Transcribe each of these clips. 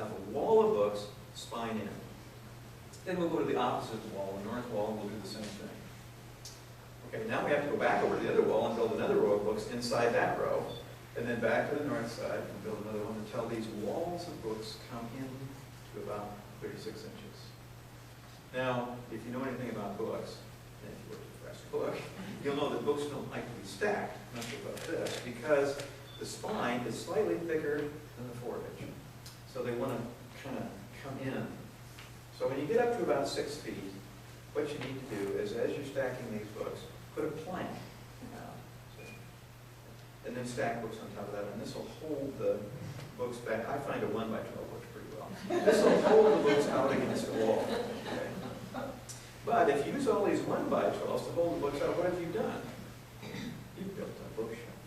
have a wall of books, spine in. Then we'll go to the opposite wall, the north wall, and we'll do the same thing. Okay, now we have to go back over to the other wall and build another row of books inside that row, and then back to the north side and build another one until these walls of books come in to about 36 inches. Now, if you know anything about books, and if you work with a book, you'll know that books don't like to be stacked, much about this, because the spine is slightly thicker than the foredge. So they want to kind of come in. So when you get up to about 6 feet, what you need to do is, as you're stacking these books, put a plank out, and then stack books on top of that, and this will hold the books back. I find a 1x12 works pretty well. This will hold the books out against the wall. Okay? But if you use all these 1x12s to hold the books out, what have you done? You've built a bookshelf.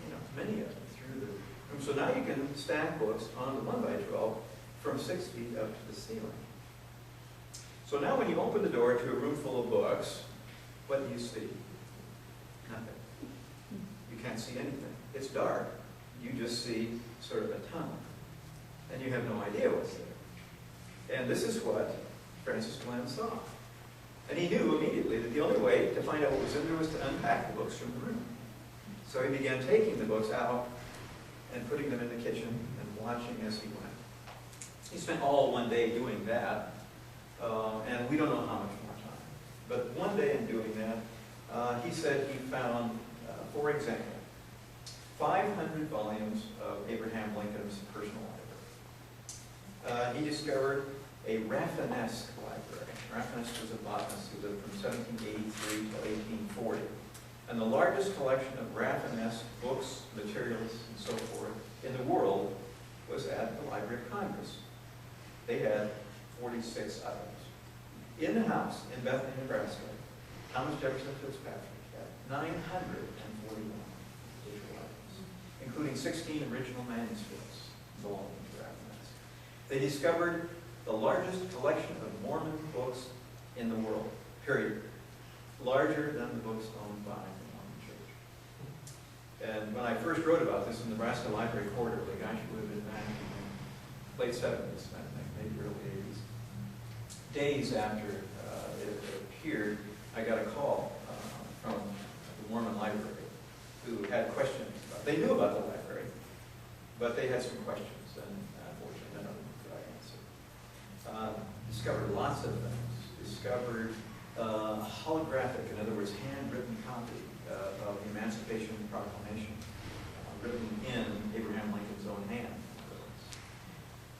You know, many of them through the room. So now you can stack books on the 1x12 from 6 feet up to the ceiling. So now when you open the door to a room full of books, what do you see? Nothing. You can't see anything. It's dark. You just see sort of a tunnel. And you have no idea what's there. And this is what Francis Glenn saw. And he knew immediately that the only way to find out what was in there was to unpack the books from the room. So he began taking the books out and putting them in the kitchen and watching as he went. He spent all one day doing that, and we don't know how much more time. But one day in doing that, he said he found, for example, 500 volumes of Abraham Lincoln's personal library. He discovered a Raffinesque library. Raffinesque was a botanist who lived from 1783 to 1840. And the largest collection of Raffinesque books, materials, and so forth in the world was at the Library of Congress. They had 46 items. In the house in Bethany, Nebraska, Thomas Jefferson Fitzpatrick had 941 digital items, including 16 original manuscripts belonging to Raffinesque. They discovered the largest collection of Mormon books in the world, period. Larger than the books owned by the Mormon Church. And when I first wrote about this in the Nebraska Library Quarterly, gosh, it would have been back in the late 70s, I think, maybe early 80s. Days after it appeared, I got a call from the Mormon Library who had questions. They knew about the library, but they had some questions, and unfortunately none of them could I answer. Discovered lots of things. Discovered a holographic, in other words, handwritten copy of the Emancipation Proclamation, written in Abraham Lincoln's own hand.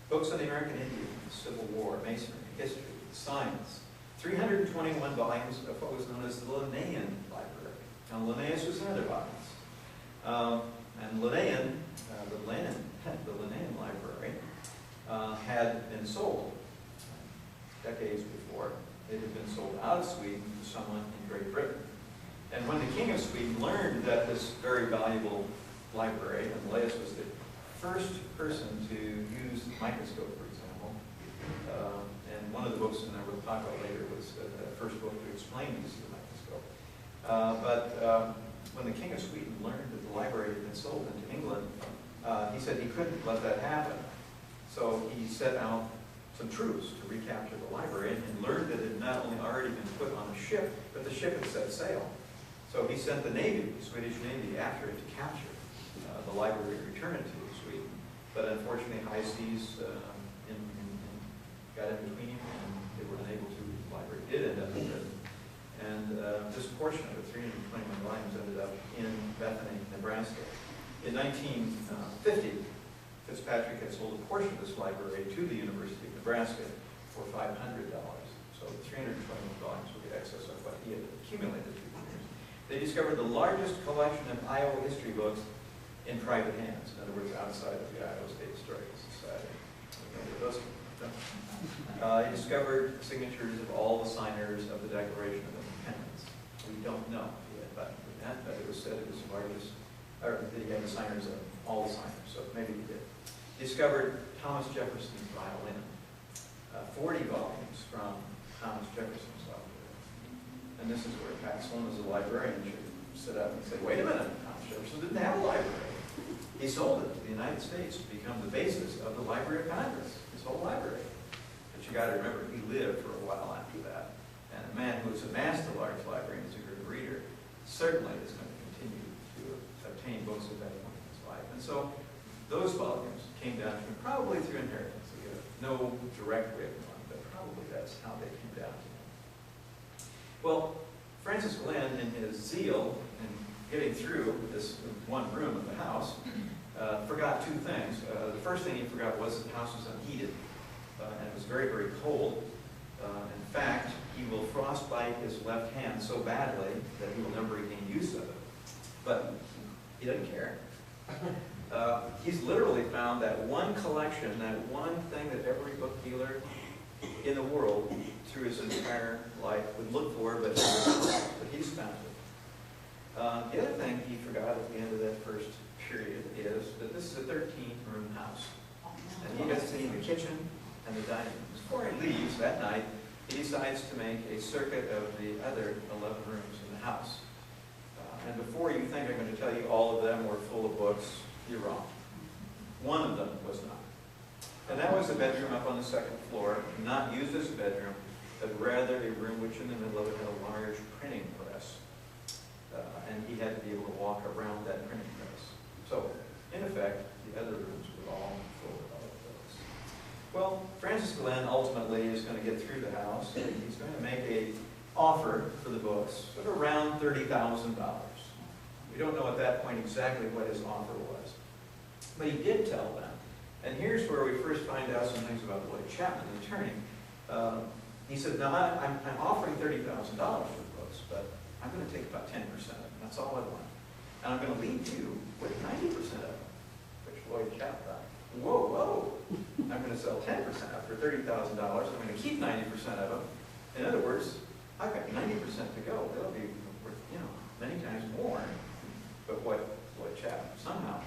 Books on the American Indian, the Civil War, Masonry, history, science. 321 volumes of what was known as the Linnaean Library. Now, Linnaeus was another botanist. And Linnaean, the Linnaean Library, had been sold decades before. It had been sold out of Sweden to someone in Great Britain. And when the King of Sweden learned that this very valuable library, and Linnaeus was the first person to use the microscope, for example, and one of the books in there we'll talk about later was the first book to explain the use of the microscope. But when the King of Sweden learned that the library had been sold into England, he said he couldn't let that happen. So he set out some troops to recapture the library, and learned that it had not only already been put on a ship, but the ship had set sail. So he sent the Navy, the Swedish Navy, after it to capture the library and return it to Sweden. But unfortunately, high seas got in between, and they were unable to. The library did end up in Britain. And this portion of it, 321 volumes, ended up in Bethany, Nebraska. In 1950, Fitzpatrick had sold a portion of this library to the University of Nebraska for $500. So 321 volumes were the excess of what he had accumulated through the years. They discovered the largest collection of Iowa history books in private hands. In other words, outside of the Iowa State Historical Society. He discovered signatures of all the signers of the Declaration of Independence. We don't know yet, but it was said it was the largest, or that he had the signers of all the signers, so maybe he did. Discovered Thomas Jefferson's violin, 40 volumes from Thomas Jefferson's library. And this is where Pat Sloan, as a librarian, should sit up and say, wait a minute, Thomas Jefferson didn't have a library. He sold it to the United States to become the basis of the Library of Congress, his whole library. But you got to remember, he lived for a while after that. And a man who has amassed a large library and is a good reader certainly is going to continue to obtain books at that point in his life. And so those volumes came down to him probably through inheritance. We have no direct way of knowing, but probably that's how they came down to him. Well, Francis Glenn, in his zeal in getting through this one room of the house, forgot two things. The first thing he forgot was that the house was unheated, and it was very, very cold. In fact, he will frostbite his left hand so badly that he will never regain use of it. But he doesn't care. He's literally found that one collection, that one thing that every book dealer in the world through his entire life would look for, but he's found it. The other thing he forgot at the end of that first period is that this is a 13-room house. And he has seen the kitchen and the dining room. Before he leaves that night, he decides to make a circuit of the other 11 rooms in the house. And before you think I'm going to tell you all of them were full of books, you're wrong. One of them was not. And that was a bedroom up on the second floor, not used as a bedroom, but rather a room which in the middle of it had a large printing press. And he had to be able to walk around that printing press. So, in effect, the other rooms were all full of books. Well, Francis Glenn ultimately is going to get through the house, and he's going to make an offer for the books of around $30,000. We don't know at that point exactly what his offer was. But he did tell them. And here's where we first find out some things about Lloyd Chapman, the attorney. He said, now I'm offering $30,000 for the books, but I'm going to take about 10% of it. That's all I want. And I'm going to leave you with 90% of it, which Lloyd Chapman thought, whoa, whoa. I'm going to sell 10% for $30,000. I'm going to keep 90% of them. In other words, I've got 90% to go. That'll be worth, many times more. But what Lloyd Chapman somehow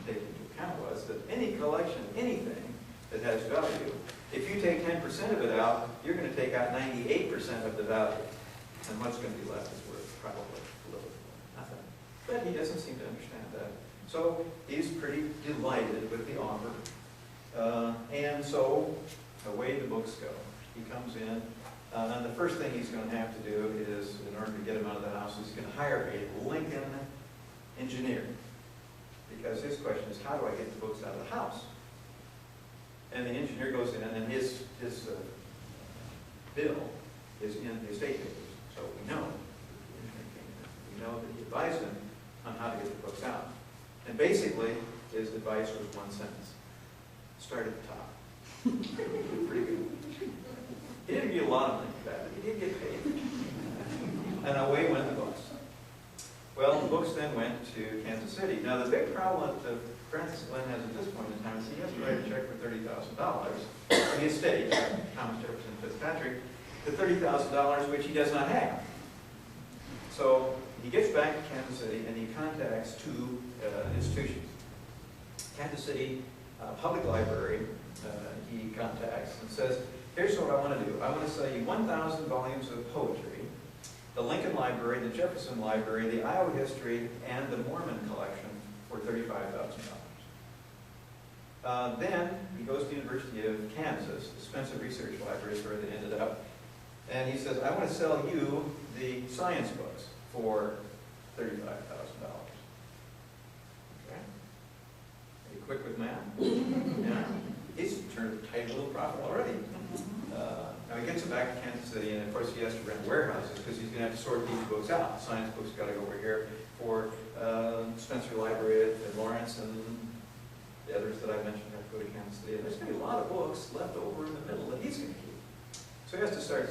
didn't take into account was that any collection, anything that has value, if you take 10% of it out, you're going to take out 98% of the value. And what's going to be left is worth probably little, nothing. But he doesn't seem to understand that. So he's pretty delighted with the offer. And so away the books go. He comes in, and the first thing he's going to have to do is, in order to get him out of the house, is he's going to hire a Lincoln engineer. Because his question is, how do I get the books out of the house? And the engineer goes in, and his bill is in the estate papers. So we know that he advised him on how to get the books out. And basically, his advice was one sentence. Start at the top. Pretty good. He didn't get a lot of money for that, but he did get paid. And away went the books. Well, the books then went to Kansas City. Now, the big problem that Francis Glenn has at this point in time is he has to write a check for $30,000 from the estate, Thomas Jefferson Fitzpatrick, the $30,000 which he does not have. So he gets back to Kansas City and he contacts two institutions. Kansas City Public Library he contacts and says, here's what I want to do. I want to sell you 1,000 volumes of poetry, the Lincoln Library, the Jefferson Library, the Iowa History, and the Mormon collection for $35,000. Then he goes to the University of Kansas, the Spencer Research Library is where they ended up, and he says, I want to sell you the science books for $35,000. Okay? Are you quick with math? Yeah. He's turned a tight little profit already. Now he gets it back to Kansas City, and of course he has to rent warehouses because he's going to have to sort these books out. Science books got to go over here for Spencer Library at Lawrence, and the others that I mentioned have to go to Kansas City. And there's going to be a lot of books left over in the middle that he's going to keep. So he has to start